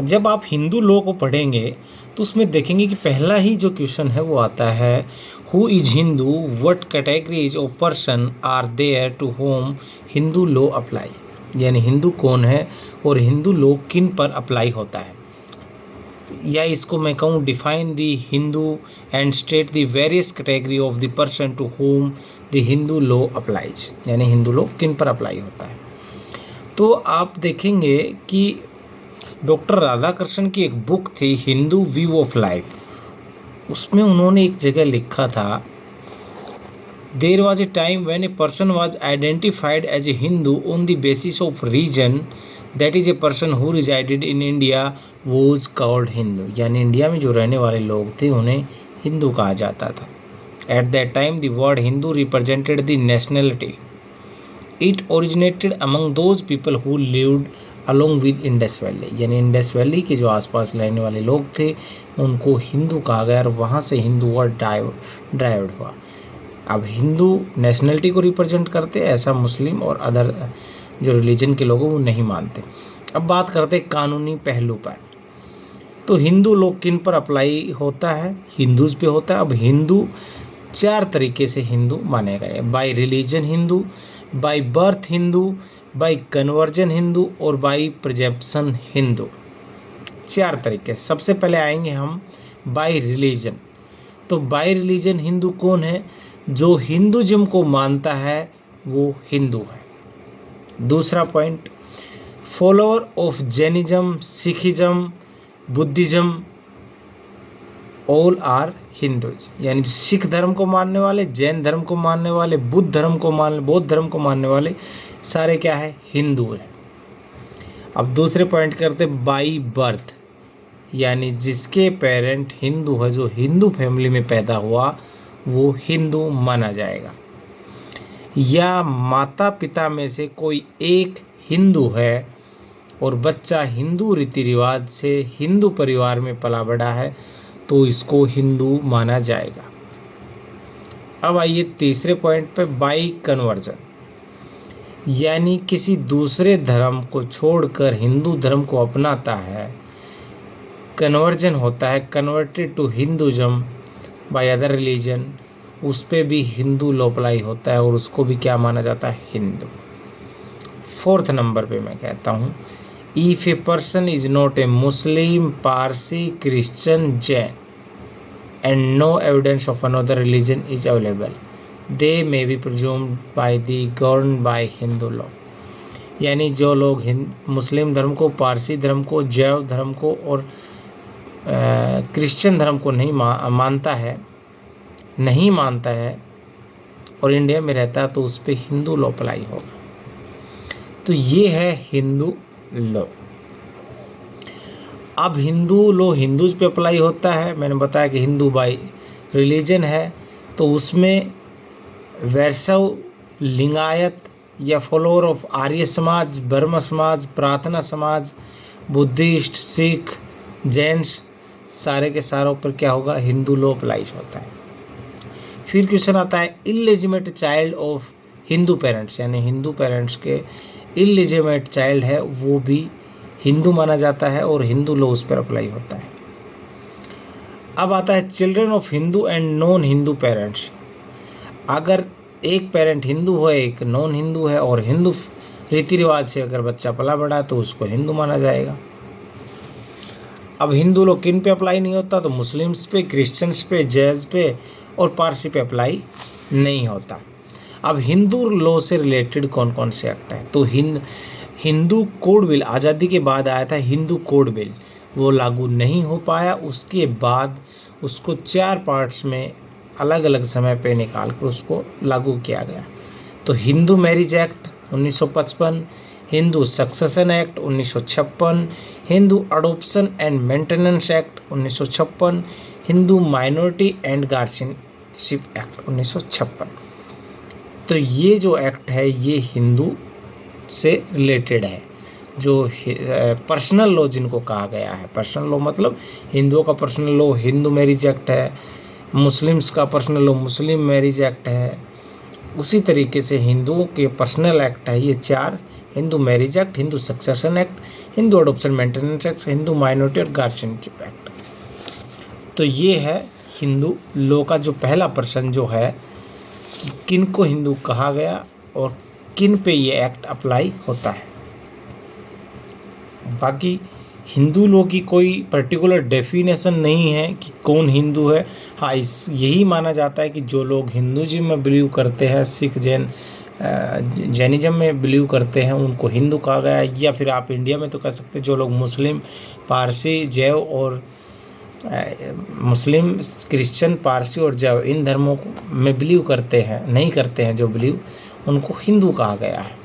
जब आप हिंदू लॉ को पढ़ेंगे तो उसमें देखेंगे कि पहला ही जो क्वेश्चन है वो आता है, who is Hindu, what categories of person are there to whom Hindu law apply. यानी हिंदू कौन है और हिंदू लॉ किन पर अप्लाई होता है। या इसको मैं कहूँ, define the Hindu and state the various category of the person to whom the Hindu law applies. यानी हिंदू लॉ किन पर अप्लाई होता है। तो आप देखेंगे कि डॉक्टर राधाकृष्णन की एक बुक थी हिंदू व्यू ऑफ लाइफ, उसमें उन्होंने एक जगह लिखा था, there was a time when a person was identified as a Hindu on the basis of region, that is a person who resided in India was called Hindu. यानी इंडिया में जो रहने वाले लोग थे उन्हें हिंदू कहा जाता था। At that time the word Hindu represented the nationality. It originated among those people who lived along with Indus valley. यानी इंडस वैली के जो आसपास रहने वाले लोग थे उनको हिंदू कहा गया और वहाँ से हिंदू वर्ड ड्राइव्ड हुआ। अब हिंदू नेशनलिटी को रिप्रेजेंट करते हैं, ऐसा मुस्लिम और अदर जो रिलीजन के लोग हैं वो नहीं मानते। अब बात करते हैं कानूनी पहलू पर। तो हिंदू लोग किन पर अप्लाई होता है, हिंदूज पे होता है। अब हिंदू 4 तरीके से हिंदू माने गए, bye religion Hindu, by birth Hindu, bye conversion Hindu और बाय प्रिजम्पशन हिंदू। 4 तरीके। सबसे पहले आएंगे हम बाय रिलीजन। तो बाय रिलीजन हिंदू कौन है, जो हिंदुज़म को मानता है वो हिंदू है। दूसरा point, follower of Jainism, Sikhism, Buddhism, all are Hindus. यानी सिख धर्म को मानने वाले, जैन धर्म को मानने वाले, बौद्ध धर्म को मानने वाले सारे क्या है, हिंदू है। अब दूसरे पॉइंट करते बाई बर्थ, यानी जिसके पेरेंट हिंदू है, जो हिंदू फैमिली में पैदा हुआ वो हिंदू माना जाएगा। या माता पिता में से कोई एक हिंदू है और बच्चा हिंदू रीति रिवाज से हिंदू परिवार में पला बढ़ा है तो इसको हिंदू माना जाएगा। अब आइए तीसरे पॉइंट पे, बाई कन्वर्जन। यानी किसी दूसरे धर्म को छोड़कर हिंदू धर्म को अपनाता है, कन्वर्जन होता है, converted to Hinduism by other religion, उस पर भी हिंदू लॉ अप्लाई होता है और उसको भी क्या माना जाता है, हिंदू। 4th नंबर पे मैं कहता हूँ, if a person is not a Muslim, Parsi, Christian, Jain and no evidence of another religion is available, they may be presumed by the govern by Hindu law. यानी जो लोग मुस्लिम धर्म को, पारसी धर्म को, जैव धर्म को और क्रिश्चियन धर्म को नहीं मानता है और इंडिया में रहता है तो उस पर हिंदू लॉ अप्लाई होगा। तो ये है हिंदू लॉ। अब हिंदू लॉ हिंदूज पे अप्लाई होता है। मैंने बताया कि हिंदू बाय रिलीजन है तो उसमें वैष्णव, लिंगायत या फॉलोअर ऑफ आर्य समाज, ब्रह्म समाज, प्रार्थना समाज, बुद्धिस्ट, सिख, जैन्स, सारे के सारों पर क्या होगा, हिंदू लॉ अप्लाई होता है। फिर क्वेश्चन आता है, इलेजिमेट चाइल्ड ऑफ हिंदू पेरेंट्स। यानी हिंदू पेरेंट्स के इलेजिमेट चाइल्ड है वो भी हिंदू माना जाता है और हिंदू लॉ उस पर अप्लाई होता है। अब आता है children of Hindu and non Hindu parents. अगर एक पेरेंट हिंदू है, एक नॉन हिंदू है और हिंदू रीति रिवाज से अगर बच्चा पला बढ़ा तो उसको हिंदू माना जाएगा। अब हिंदू लोग किन पे अप्लाई नहीं होता, तो मुस्लिम्स पे, क्रिश्चियंस पे, जैज पे और पारसी पे अप्लाई नहीं होता। अब हिंदू लॉ से रिलेटेड कौन कौन से एक्ट है, तो हिंदू कोड बिल आज़ादी के बाद आया था, हिंदू कोड बिल वो लागू नहीं हो पाया। उसके बाद उसको 4 पार्ट्स में अलग अलग समय पे निकाल कर उसको लागू किया गया। तो Hindu marriage act 1955, Hindu succession act 1956, Hindu adoption and maintenance act 1956, Hindu minority and guardianship act 1956। तो ये जो एक्ट है ये हिंदू से रिलेटेड है। जो पर्सनल लॉ जिनको कहा गया है, पर्सनल लॉ मतलब हिंदुओं का personal law Hindu marriage act है, मुस्लिम्स का पर्सनल लॉ मुस्लिम मैरिज एक्ट है, उसी तरीके से हिंदुओं के पर्सनल एक्ट है ये 4, Hindu marriage act, Hindu succession act, Hindu adoption maintenance act, Hindu minority और गार्जियनशिप एक्ट। तो ये है हिंदू लॉ का जो पहला प्रश्न जो है कि किन को हिंदू कहा गया और किन पे ये एक्ट अप्लाई होता है। बाकी हिंदू लॉ की कोई पर्टिकुलर डेफिनेशन नहीं है कि कौन हिंदू है। हाँ, इस यही माना जाता है कि जो लोग हिंदुज़म में बिलीव करते हैं, सिख जैनिज़्म में बिलीव करते हैं, उनको हिंदू कहा गया है। या फिर आप इंडिया में तो कह सकते हैं जो लोग मुस्लिम, पारसी, जैव और मुस्लिम, क्रिश्चियन, पारसी और जैव इन धर्मों में बिलीव करते हैं, नहीं करते हैं जो बिलीव, उनको हिंदू कहा गया है।